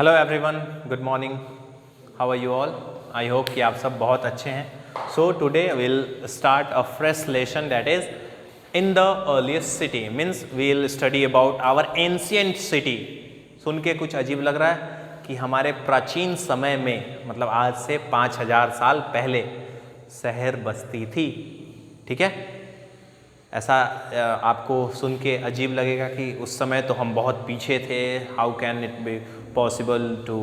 Hello everyone, good morning, how are you all. I hope कि आप सब बहुत अच्छे हैं। So today will start a fresh lesson that is in the earliest city, means we'll study about our ancient city. सुन के कुछ अजीब लग रहा है कि हमारे प्राचीन समय में, मतलब आज से 5000 साल पहले शहर बस्ती थी। ठीक है, ऐसा आपको सुन के अजीब लगेगा कि उस समय तो हम बहुत पीछे थे। How can it be possible to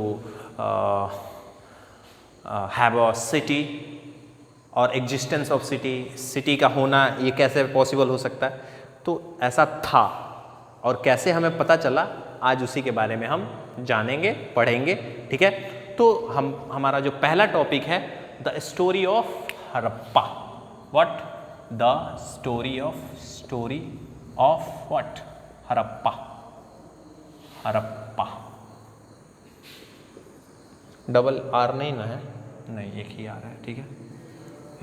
have a city और एग्जिस्टेंस ऑफ सिटी, सिटी का होना ये कैसे पॉसिबल हो सकता है। तो ऐसा था और कैसे हमें पता चला, आज उसी के बारे में हम जानेंगे, पढ़ेंगे। ठीक है, तो हमारा जो पहला टॉपिक है, the story of Harappa. What? The story of what? Harappa. Harappa double R नहीं ना है, नहीं एक ही आर है। ठीक है,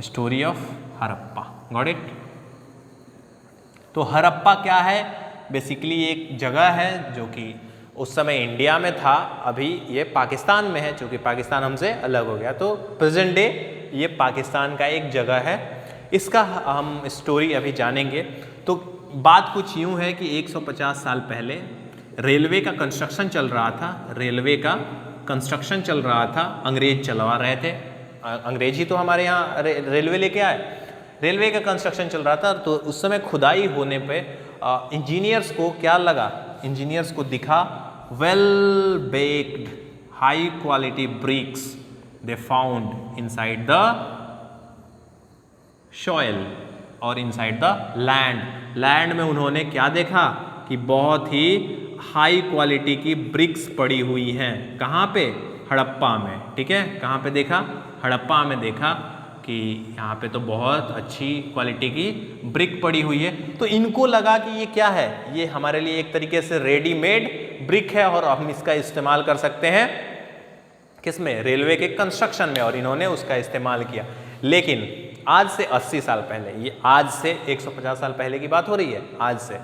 story of Harappa, got it. तो हड़प्पा क्या है? बेसिकली एक जगह है जो कि उस समय इंडिया में था, अभी ये पाकिस्तान में है, क्योंकि पाकिस्तान हमसे अलग हो गया। तो प्रेजेंट डे ये पाकिस्तान का एक जगह है। इसका हम स्टोरी अभी जानेंगे। तो बात कुछ यूँ है कि 150 साल पहले रेलवे का कंस्ट्रक्शन चल रहा था। रेलवे का कंस्ट्रक्शन चल रहा था, अंग्रेज चलवा रहे थे। अंग्रेज ही तो हमारे यहाँ रेलवे लेके आए। रेलवे का कंस्ट्रक्शन चल रहा था, तो उस समय खुदाई होने पे इंजीनियर्स को क्या लगा? इंजीनियर्स को दिखा well baked high quality bricks they found inside the soil और इनसाइड द लैंड। लैंड में उन्होंने क्या देखा कि बहुत ही हाई क्वालिटी की ब्रिक्स पड़ी हुई हैं। कहाँ पे? हड़प्पा में। ठीक है, कहाँ पे देखा? हड़प्पा में देखा कि यहाँ पे तो बहुत अच्छी क्वालिटी की ब्रिक पड़ी हुई है। तो इनको लगा कि ये क्या है, ये हमारे लिए एक तरीके से रेडीमेड ब्रिक है और हम इसका इस्तेमाल कर सकते हैं किसमें? रेलवे के कंस्ट्रक्शन में। और इन्होंने उसका इस्तेमाल किया। लेकिन आज से 80 साल पहले, ये आज से 150 साल पहले की बात हो रही है, आज से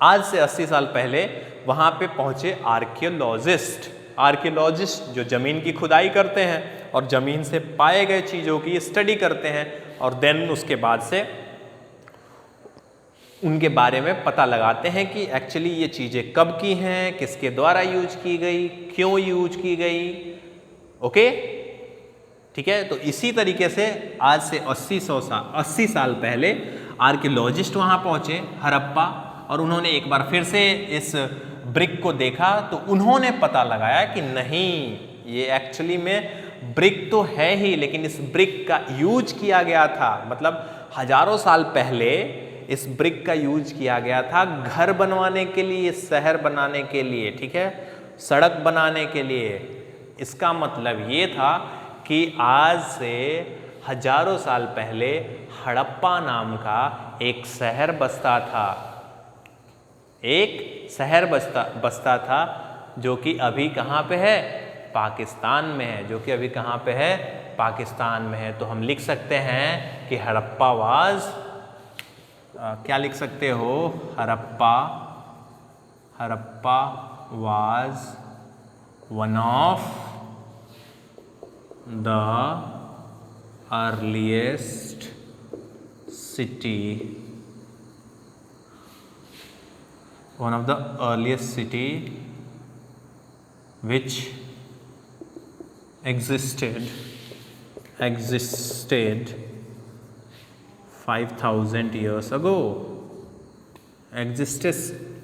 80 साल पहले वहाँ पे पहुँचे आर्कियोलॉजिस्ट। आर्कियोलॉजिस्ट जो ज़मीन की खुदाई करते हैं और ज़मीन से पाए गए चीज़ों की स्टडी करते हैं, और देन उसके बाद से उनके बारे में पता लगाते हैं कि एक्चुअली ये चीज़ें कब की हैं, किसके द्वारा यूज की गई, क्यों यूज की गई। ओके, ठीक है। तो इसी तरीके से आज से 80 साल पहले आर्कियोलॉजिस्ट वहाँ पहुँचे हड़प्पा, और उन्होंने एक बार फिर से इस ब्रिक को देखा। तो उन्होंने पता लगाया कि नहीं, ये एक्चुअली में ब्रिक तो है ही, लेकिन इस ब्रिक का यूज किया गया था, मतलब हजारों साल पहले इस ब्रिक का यूज किया गया था घर बनवाने के लिए, शहर बनाने के लिए, ठीक है, सड़क बनाने के लिए। इसका मतलब ये था कि आज से हजारों साल पहले हड़प्पा नाम का एक शहर बसता था। एक शहर बसता था जो कि अभी कहाँ पे है? पाकिस्तान में है। जो कि अभी कहाँ पे है? पाकिस्तान में है। तो हम लिख सकते हैं कि हड़प्पा वाज, क्या लिख सकते हो? Harappa was one of the earliest city, one of the earliest city which existed 5000 years ago। existed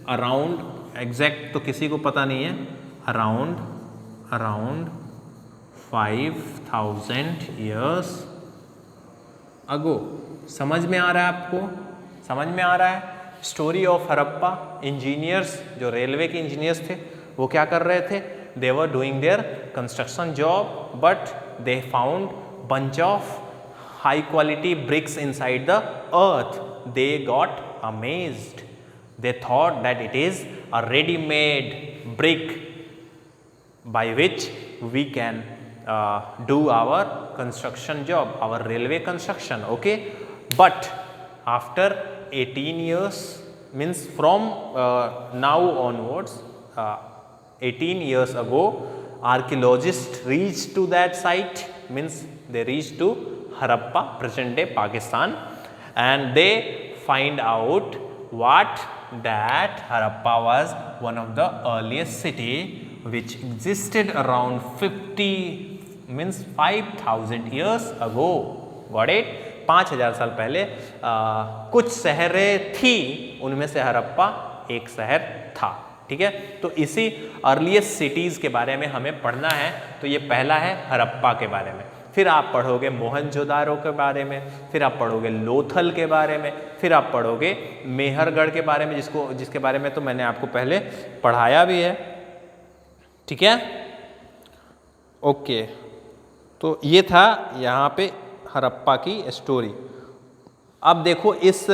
around, exact तो किसी को पता नहीं है, around 5000 years ago। समझ में आ रहा है आपको? समझ में आ रहा है? Story of Harappa. इंजीनियर्स, जो रेलवे के इंजीनियर्स थे, वो क्या कर रहे थे? They were doing their construction job, but they found bunch of high quality bricks inside the earth. They got amazed, they thought that it is a readymade brick by which we can do our construction job, our railway construction. Okay, but after 18 years, means from now onwards, 18 years ago, archaeologists reached to that site, means they reached to Harappa, present day Pakistan, and they find out what that Harappa was one of the earliest city which existed around 5,000 years ago. Got it? 5,000 साल पहले कुछ शहरें थी, उनमें से हरप्पा एक शहर था। ठीक है, तो इसी अर्लीस्ट सिटीज़ के बारे में हमें पढ़ना है। तो ये पहला है हरप्पा के बारे में, फिर आप पढ़ोगे मोहनजोदारो के बारे में, फिर आप पढ़ोगे लोथल के बारे में, फिर आप पढ़ोगे मेहरगढ़ के बारे में, जिसके बारे में तो मैंने आपको पहले पढ़ाया भी है। ठीक है, ओके, तो ये था यहाँ पे हरप्पा की स्टोरी। अब देखो इस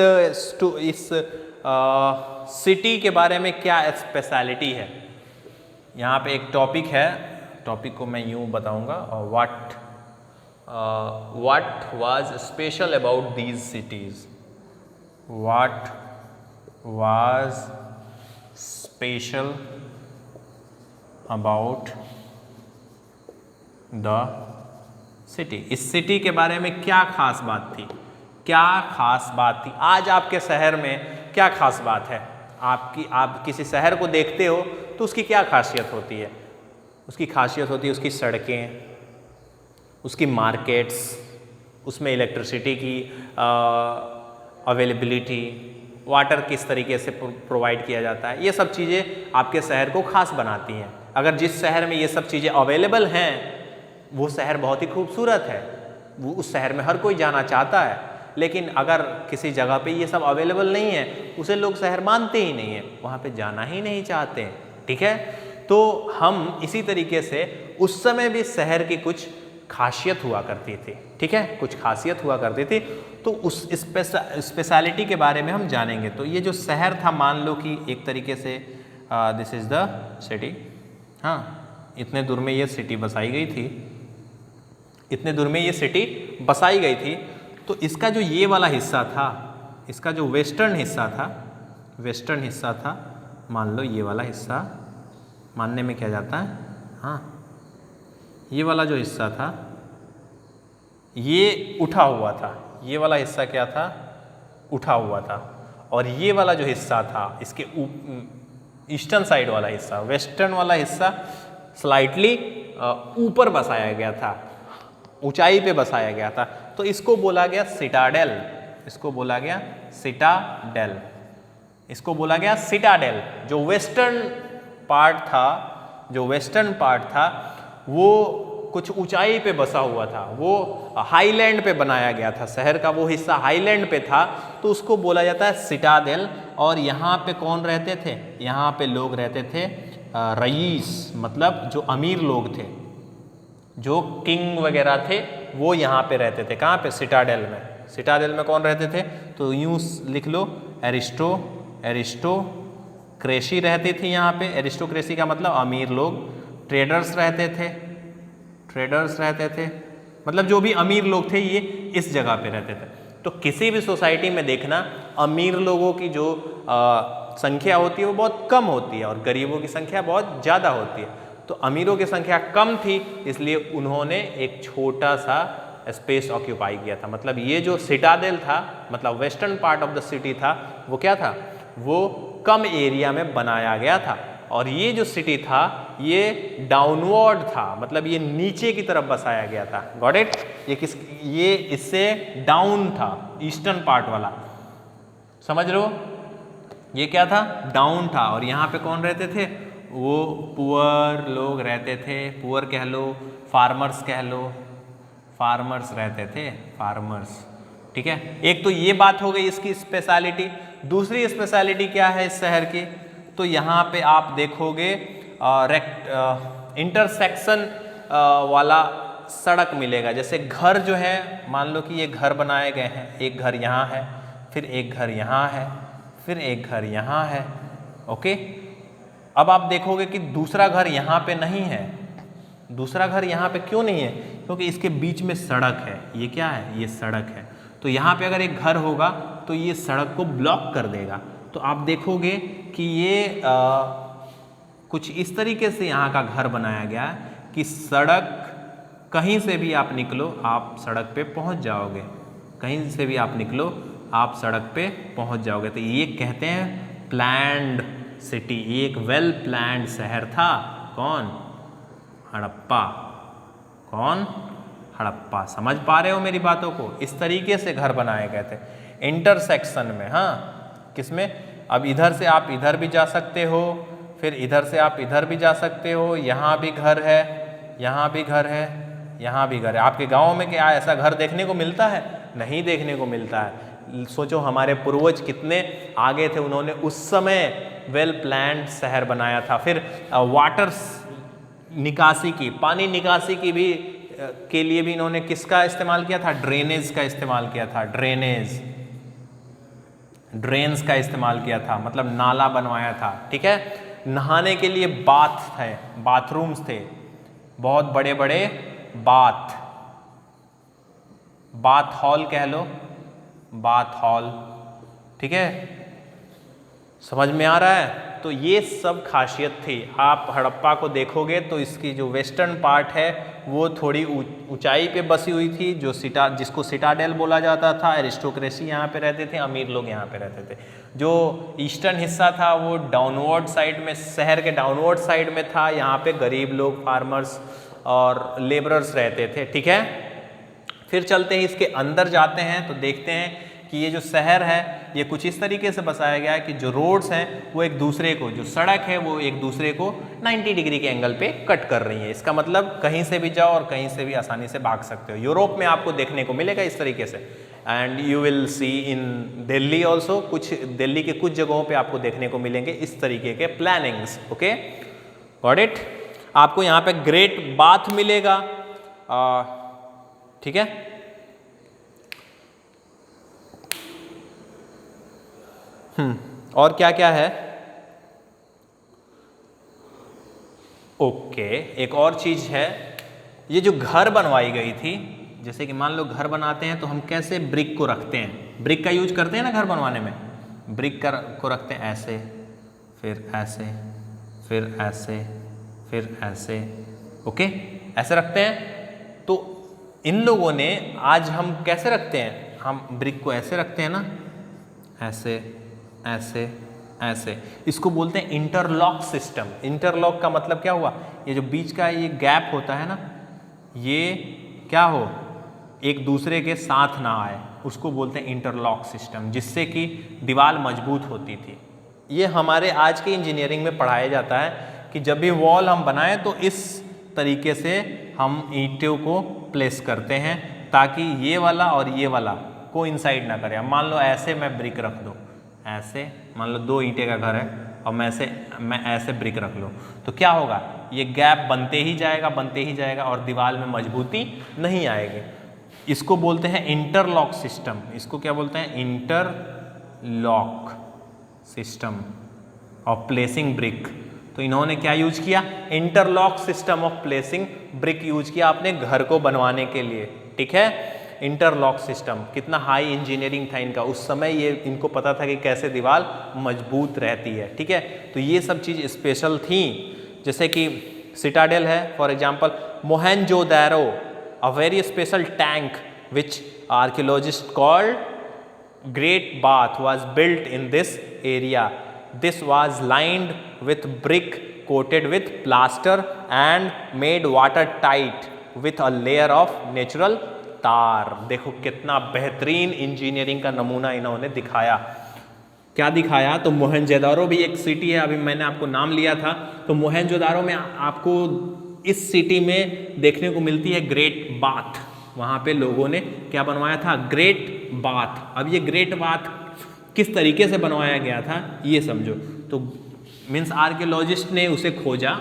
सिटी के बारे में क्या स्पेशलिटी है। यहाँ पे एक टॉपिक है, टॉपिक को मैं यूँ बताऊँगा, what was special about these cities, what was special about the city, इस सिटी के बारे में क्या खास बात थी, क्या खास बात थी। आज आपके शहर में क्या खास बात है, आप किसी शहर को देखते हो तो उसकी क्या खासियत होती है। उसकी खासियत होती है उसकी सड़कें, उसकी मार्केट्स, उसमें इलेक्ट्रिसिटी की अवेलेबिलिटी, वाटर किस तरीके से प्रोवाइड किया जाता है। ये सब चीज़ें आपके शहर को खास बनाती हैं। अगर जिस शहर में ये सब चीज़ें अवेलेबल हैं वो शहर बहुत ही खूबसूरत है, वो उस शहर में हर कोई जाना चाहता है। लेकिन अगर किसी जगह पे ये सब अवेलेबल नहीं है, उसे लोग शहर मानते ही नहीं है, वहाँ पे जाना ही नहीं चाहते हैं। ठीक है, तो हम इसी तरीके से उस समय भी शहर की कुछ खासियत हुआ करती थी। ठीक है, कुछ खासियत हुआ करती थी, तो उस स्पेशलिटी के बारे में हम जानेंगे। तो ये जो शहर था, मान लो कि एक तरीके से दिस इज़ द सिटी, हाँ, इतने दूर में ये सिटी बसाई गई थी, इतने दूर में ये सिटी बसाई गई थी। तो इसका जो ये वाला हिस्सा था, इसका जो वेस्टर्न हिस्सा था, मान लो ये वाला हिस्सा, मानने में क्या जाता है, हाँ, ये वाला जो हिस्सा था ये उठा हुआ था, ये वाला हिस्सा क्या था, उठा हुआ था। और ये वाला जो हिस्सा था, इसके ईस्टर्न साइड वाला हिस्सा, वेस्टर्न वाला हिस्सा स्लाइटली ऊपर बसाया गया था, ऊंचाई पे बसाया गया था। तो इसको बोला गया सिटाडेल, इसको बोला गया सिटाडेल, इसको बोला गया सिटाडेल। जो वेस्टर्न पार्ट था वो कुछ ऊंचाई पे बसा हुआ था, वो हाईलैंड पे बनाया गया था, शहर का वो हिस्सा हाईलैंड पे था, तो उसको बोला जाता है सिटाडेल। और यहाँ पे कौन रहते थे, यहाँ पे लोग रहते थे रईस, मतलब जो अमीर लोग थे, जो किंग वगैरह थे, वो यहाँ पे रहते थे। कहाँ पे, सिटाडेल में। सिटाडेल में कौन रहते थे, तो यूँ लिख लो, एरिस्टोक्रेसी रहती थी यहाँ पे। एरिस्टोक्रेसी का मतलब अमीर लोग। ट्रेडर्स रहते थे, मतलब जो भी अमीर लोग थे ये इस जगह पे रहते थे। तो किसी भी सोसाइटी में देखना, अमीर लोगों की जो संख्या होती है वो बहुत कम होती है और गरीबों की संख्या बहुत ज़्यादा होती है। तो अमीरों की संख्या कम थी, इसलिए उन्होंने एक छोटा सा स्पेस ऑक्यूपाई किया था। मतलब ये जो सिटाडेल था, मतलब western part of the city था, वो क्या था, वो कम एरिया में बनाया गया था। और ये जो सिटी था ये डाउनवर्ड था, मतलब ये नीचे की तरफ बसाया गया था। गॉट इट, ये इससे डाउन था, ईस्टर्न पार्ट वाला, समझ रहे हो, ये क्या था, डाउन था। और यहाँ पे कौन रहते थे, वो पुअर लोग रहते थे, पुअर कह लो, फार्मर्स कह लो, फार्मर्स रहते थे, फार्मर्स। ठीक है, एक तो ये बात हो गई इसकी स्पेशलिटी। दूसरी स्पेशलिटी क्या है इस शहर की, तो यहाँ पे आप देखोगे इंटरसेक्शन वाला सड़क मिलेगा। जैसे घर जो है, मान लो कि ये घर बनाए गए हैं, एक घर यहाँ है, फिर एक घर यहाँ है, फिर एक घर यहाँ है। ओके, अब आप देखोगे कि दूसरा घर यहाँ पे नहीं है। दूसरा घर यहाँ पे क्यों नहीं है, क्योंकि इसके बीच में सड़क है। ये क्या है, ये सड़क है। तो यहाँ पे अगर एक घर होगा तो ये सड़क को ब्लॉक कर देगा। तो आप देखोगे कि ये कुछ इस तरीके से यहाँ का घर बनाया गया कि सड़क कहीं से भी आप निकलो आप सड़क पे पहुँच जाओगे, कहीं से भी आप निकलो आप सड़क पे पहुँच जाओगे। तो ये कहते हैं प्लैंड सिटी, ये एक वेल प्लैंड शहर था। कौन? हड़प्पा। कौन? हड़प्पा। समझ पा रहे हो मेरी बातों को? इस तरीके से घर बनाए गए थे इंटरसेक्शन में। हाँ, किसमें? अब इधर से आप इधर भी जा सकते हो, फिर इधर से आप इधर भी जा सकते हो। यहाँ भी घर है, यहाँ भी घर है, यहाँ भी घर है। आपके गांव में क्या ऐसा घर देखने को मिलता है? नहीं देखने को मिलता है। सोचो हमारे पूर्वज कितने आगे थे, उन्होंने उस समय वेल प्लान्ड शहर बनाया था। फिर वाटर निकासी की, पानी निकासी की भी के लिए भी इन्होंने किसका इस्तेमाल किया था? ड्रेनेज का इस्तेमाल किया था। ड्रेन्स का इस्तेमाल किया था, मतलब नाला बनवाया था। ठीक है। नहाने के लिए बाथ थे, बाथरूम्स थे, बहुत बड़े बड़े बाथ हॉल कह लो, बाथ हॉल। ठीक है, समझ में आ रहा है? तो ये सब खासियत थी। आप हड़प्पा को देखोगे तो इसकी जो वेस्टर्न पार्ट है वो थोड़ी ऊंचाई पे बसी हुई थी, जो जिसको सिटाडेल बोला जाता था। एरिस्टोक्रेसी यहाँ पे रहते थे, अमीर लोग यहाँ पे रहते थे। जो ईस्टर्न हिस्सा था वो डाउनवर्ड साइड में, शहर के डाउनवर्ड साइड में था। यहाँ पे गरीब लोग, फार्मर्स और लेबरर्स रहते थे। ठीक है, फिर चलते हैं इसके अंदर जाते हैं तो देखते हैं कि ये जो शहर है ये कुछ इस तरीके से बसाया गया है कि जो रोड्स हैं वो एक दूसरे को, जो सड़क है वो एक दूसरे को 90 डिग्री के एंगल पे कट कर रही है। इसका मतलब कहीं से भी जाओ और कहीं से भी आसानी से भाग सकते हो। यूरोप में आपको देखने को मिलेगा इस तरीके से, and you will see in Delhi also. Delhi के कुछ जगहों पे आपको देखने को मिलेंगे इस तरीके के प्लानिंग्स। Okay, got it. आपको यहाँ पे ग्रेट बाथ मिलेगा। ठीक है, और क्या क्या है? ओके, एक और चीज है, ये जो घर बनवाई गई थी, जैसे कि मान लो घर बनाते हैं तो हम कैसे ब्रिक को रखते हैं, ब्रिक का यूज करते हैं ना घर बनवाने में। ब्रिक को रखते हैं ऐसे, फिर ऐसे, फिर ऐसे, फिर ऐसे। ओके, ऐसे रखते हैं। तो इन लोगों ने, आज हम कैसे रखते हैं? हम ब्रिक को ऐसे रखते हैं ना, ऐसे ऐसे ऐसे। इसको बोलते हैं इंटरलॉक सिस्टम। इंटरलॉक का मतलब क्या हुआ? ये जो बीच का ये गैप होता है ना, ये क्या हो, एक दूसरे के साथ ना आए, उसको बोलते हैं इंटरलॉक सिस्टम, जिससे कि दीवार मजबूत होती थी। ये हमारे आज के इंजीनियरिंग में पढ़ाया जाता है कि जब भी वॉल हम बनाएं तो इस तरीके से हम ईंटों को प्लेस करते हैं ताकि ये वाला और ये वाला कोइंसाइड ना करे। अब मान लो ऐसे मैं ब्रिक रख दूँ, ऐसे मान लो 2 ईंटे का घर है और मैं ऐसे ब्रिक रख लूँ, तो क्या होगा? ये गैप बनते ही जाएगा और दीवार में मजबूती नहीं आएगी। इसको बोलते हैं इंटरलॉक सिस्टम। इसको क्या बोलते हैं? Interlock system of placing brick. तो इन्होंने क्या यूज किया? Interlock system of placing brick use किया अपने घर को बनवाने के लिए। ठीक है, इंटरलॉक सिस्टम। कितना हाई इंजीनियरिंग था इनका उस समय, ये इनको पता था कि कैसे दीवार मजबूत रहती है। ठीक है, तो ये सब चीज़ स्पेशल थी। जैसे कि सिटाडेल है, for example Mohenjo-daro, a very special tank which archaeologist called great bath was built in this area. This was lined with brick coated with plaster and made watertight with a layer of natural तार। देखो कितना बेहतरीन engineering का नमूना इन्होंने दिखाया। क्या दिखाया? तो मोहेंजोदारो भी एक सिटी है, अभी मैंने आपको नाम लिया था। तो मोहेंजोदारो में आपको इस सिटी में देखने को मिलती है ग्रेट बाथ। वहाँ पे लोगों ने क्या बनवाया था? Great bath. अब ये ग्रेट बाथ किस तरीके से बनवाया गया था ये समझो। तो मीन्स आर्कियोलॉजिस्ट ने उसे खोजा,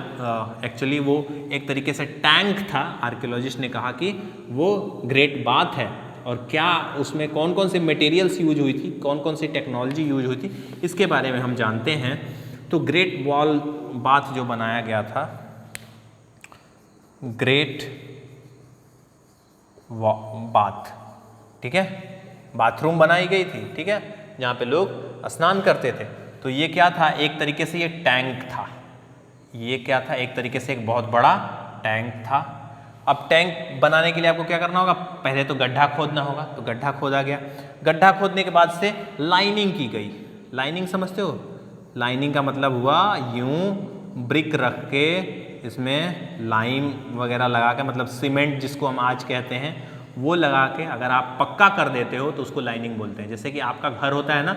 एक्चुअली वो एक तरीके से टैंक था। आर्कियोलॉजिस्ट ने कहा कि वो ग्रेट बाथ है, और क्या उसमें कौन कौन सी मटेरियल्स यूज हुई थी, कौन कौन सी टेक्नोलॉजी यूज हुई थी, इसके बारे में हम जानते हैं। तो ग्रेट वॉल बाथ जो बनाया गया था, ग्रेट बाथ, ठीक है, बाथरूम बनाई गई थी, ठीक है, जहाँ पे लोग स्नान करते थे। तो ये क्या था? एक तरीके से ये टैंक था। ये क्या था, एक तरीके से एक बहुत बड़ा टैंक था। अब टैंक बनाने के लिए आपको क्या करना होगा, पहले तो गड्ढा खोदना होगा, तो गड्ढा खोदा गया। गड्ढा खोदने के बाद से लाइनिंग की गई। लाइनिंग समझते हो, लाइनिंग का मतलब हुआ यूं ब्रिक रख के इसमें लाइम वगैरह लगा के, मतलब सीमेंट जिसको हम आज कहते हैं वो लगा के अगर आप पक्का कर देते हो तो उसको लाइनिंग बोलते हैं। जैसे कि आपका घर होता है ना,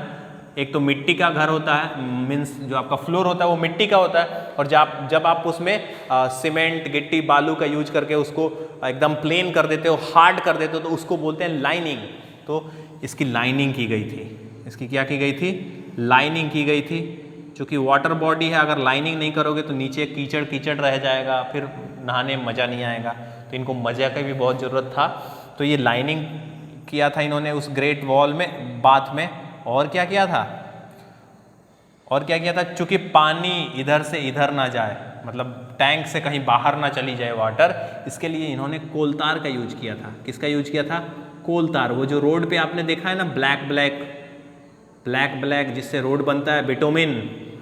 एक तो मिट्टी का घर होता है, मीन्स जो आपका फ्लोर होता है वो मिट्टी का होता है, और जब आप उसमें सीमेंट गिट्टी बालू का यूज करके उसको एकदम प्लेन कर देते हो, हार्ड कर देते हो, तो उसको बोलते हैं लाइनिंग। तो इसकी लाइनिंग की गई थी। इसकी क्या की गई थी, लाइनिंग की गई थी। चूँकि वाटर बॉडी है, अगर लाइनिंग नहीं करोगे तो नीचे कीचड़ कीचड़ रह जाएगा, फिर नहाने में मज़ा नहीं आएगा, तो इनको मज़ा की भी बहुत ज़रूरत था। तो ये लाइनिंग किया था इन्होंने उस ग्रेट वॉल में, बाथ में। और क्या किया था, और क्या किया था, चूंकि पानी इधर से इधर ना जाए, मतलब टैंक से कहीं बाहर ना चली जाए वाटर, इसके लिए इन्होंने कोलतार का यूज किया था। किसका यूज किया था, कोलतार। वो जो रोड पे आपने देखा है ना, ब्लैक ब्लैक ब्लैक ब्लैक जिससे रोड बनता है, बिटोमिन,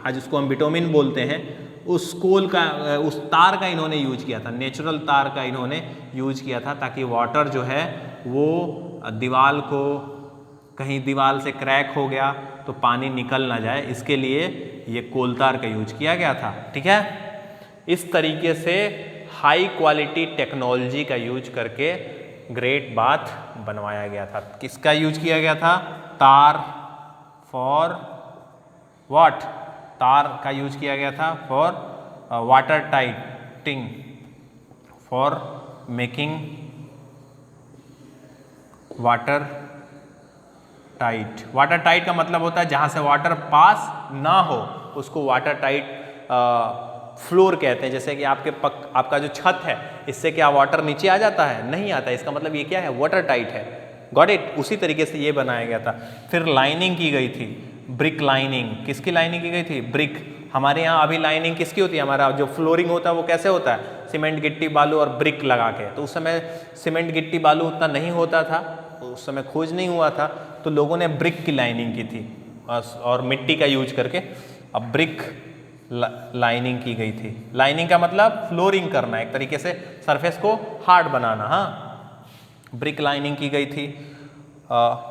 आज उसको हम बिटोमिन बोलते हैं, उस कोल का, उस तार का इन्होंने यूज किया था। नेचुरल तार का इन्होंने यूज किया था, ताकि वाटर जो है वो दीवार को, कहीं दीवार से क्रैक हो गया तो पानी निकल ना जाए, इसके लिए ये कोलतार का यूज किया गया था। ठीक है, इस तरीके से हाई क्वालिटी टेक्नोलॉजी का यूज करके ग्रेट बाथ बनवाया गया था। किसका यूज किया गया था, तार, फॉर व्हाट, तार का यूज किया गया था for water टाइटिंग, for making water tight. Water tight का मतलब होता है जहाँ से वाटर पास ना हो उसको वाटर टाइट फ्लोर कहते हैं। जैसे कि आपका जो छत है, इससे क्या वाटर नीचे आ जाता है, नहीं आता, इसका मतलब ये क्या है, वाटर टाइट है। Got it. उसी तरीके से ये बनाया गया था। फिर लाइनिंग की गई थी, ब्रिक लाइनिंग। किसकी लाइनिंग की गई थी, ब्रिक। हमारे यहाँ अभी लाइनिंग किसकी होती है, हमारा जो फ्लोरिंग होता है वो कैसे होता है, सीमेंट गिट्टी बालू और ब्रिक लगा के। तो उस समय सीमेंट गिट्टी बालू उतना नहीं होता था, उस समय खोज नहीं हुआ था, तो लोगों ने ब्रिक की लाइनिंग की थी और मिट्टी का यूज करके अब ब्रिक लाइनिंग की गई थी। लाइनिंग का मतलब फ्लोरिंग करना, एक तरीके से सरफेस को हार्ड बनाना। हाँ, ब्रिक लाइनिंग की गई थी।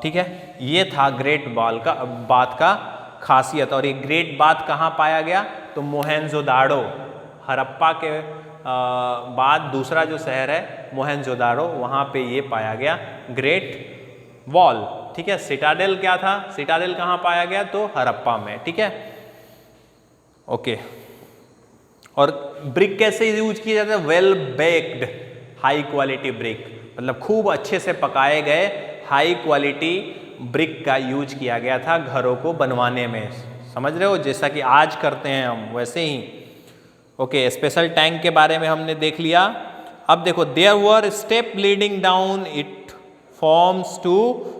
ठीक है, ये था ग्रेट बाथ का खासियत। और ये ग्रेट बाथ कहाँ पाया गया, तो मोहेंजोदाड़ो, हड़प्पा के बाद दूसरा जो शहर है मोहेंजोदाड़ो, वहाँ पे ये पाया गया ग्रेट वॉल। ठीक है, सिटाडेल क्या था, सिटाडेल कहाँ पाया गया, तो हड़प्पा में। ठीक है, ओके। और ब्रिक कैसे यूज किया जाता है, well baked high quality brick, मतलब खूब अच्छे से पकाए गए हाई क्वालिटी ब्रिक का यूज किया गया था घरों को बनवाने में। समझ रहे हो, जैसा कि आज करते हैं हम वैसे ही। ओके, स्पेशल टैंक के बारे में हमने देख लिया। अब देखो, there were step leading down it forms two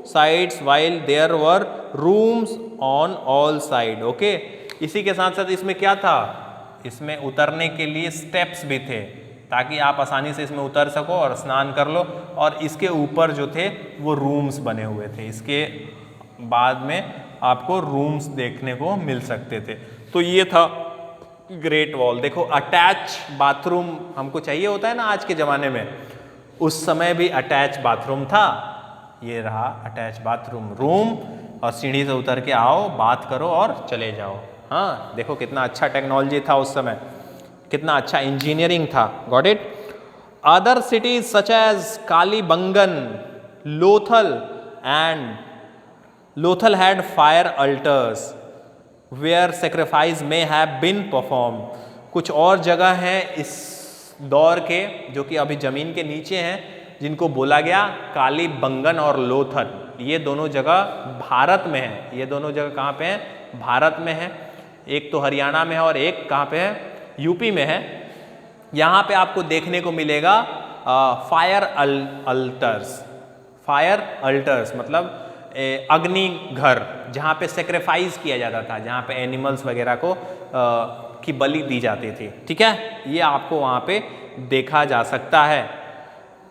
sides while there were rooms on all side. Okay, इसी के साथ साथ इसमें क्या था, इसमें उतरने के लिए स्टेप्स भी थे, ताकि आप आसानी से इसमें उतर सको और स्नान कर लो। और इसके ऊपर जो थे वो रूम्स बने हुए थे, इसके बाद में आपको रूम्स देखने को मिल सकते थे। तो ये था ग्रेट वॉल। देखो, अटैच बाथरूम हमको चाहिए होता है ना आज के ज़माने में, उस समय भी अटैच बाथरूम था। ये रहा अटैच बाथरूम, रूम, और सीढ़ी से उतर के आओ, बात करो और चले जाओ। हाँ, देखो कितना अच्छा टेक्नोलॉजी था उस समय, कितना अच्छा इंजीनियरिंग था। Got it. Other cities such as Kalibangan, Lothal had fire altars where sacrifice may have been perform. कुछ और जगह हैं इस दौर के जो कि अभी जमीन के नीचे हैं, जिनको बोला गया कालीबंगन और लोथल। ये दोनों जगह भारत में है। ये दोनों जगह कहाँ पे हैं, भारत में है। एक तो हरियाणा में है और एक कहाँ पे है, यूपी में है। यहाँ पे आपको देखने को मिलेगा फायर अल्टर्स। फायर अल्टर्स मतलब अग्नि घर, जहाँ पे सेक्रीफाइस किया जाता था, जहाँ पे एनिमल्स वगैरह को की बलि दी जाती थी। ठीक है, ये आपको वहाँ पे देखा जा सकता है।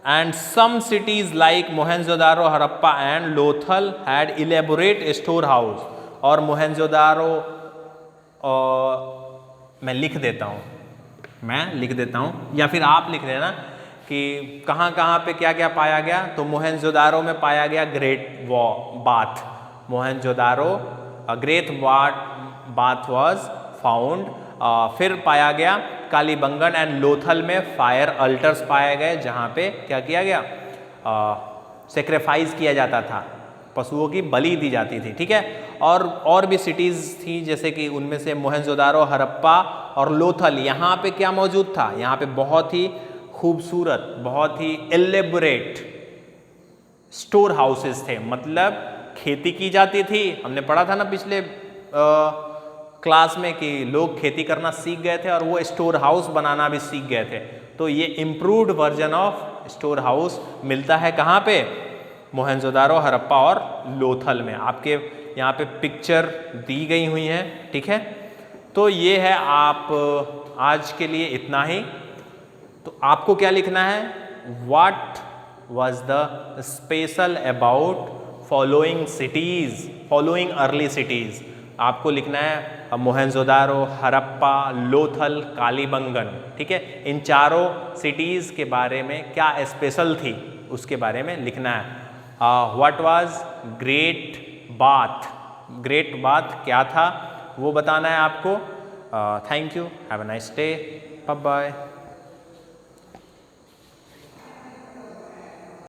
And some cities like Mohenjodaro, Harappa and Lothal had elaborate store house. और मोहेंजोदारो मैं लिख देता हूँ, मैं लिख देता हूँ या फिर आप लिख देना कि कहाँ कहाँ पे क्या क्या पाया गया। तो मोहनजोदारो में पाया गया great bath, Mohenjodaro great bath was found. फिर पाया गया कालीबंगन एंड लोथल में फायर अल्टर्स पाए गए, जहाँ पे क्या किया गया, सेक्रीफाइस किया जाता था, पशुओं की बलि दी जाती थी। ठीक है, और भी सिटीज़ थी जैसे कि उनमें से मोहनजोदारो, हड़प्पा और लोथल। यहाँ पे क्या मौजूद था, यहाँ पे बहुत ही खूबसूरत, बहुत ही एलेबोरेट स्टोर हाउसेस थे, मतलब खेती की जाती थी। हमने पढ़ा था ना पिछले क्लास में कि लोग खेती करना सीख गए थे और वो स्टोर हाउस बनाना भी सीख गए थे। तो ये improved version of store house मिलता है कहाँ पे, मोहनजोदारो, हड़प्पा और लोथल में। आपके यहाँ पे पिक्चर दी गई हुई हैं। ठीक है, तो ये है, आप आज के लिए इतना ही। तो आपको क्या लिखना है, what was the special about following cities, following early cities. आपको लिखना है मोहनजोदारो, हड़प्पा, लोथल, कालीबंगन। ठीक है, इन चारों सिटीज के बारे में क्या स्पेशल थी उसके बारे में लिखना है। What was great bath, great bath क्या था वो बताना है आपको। Thank you, have a nice day, bye bye.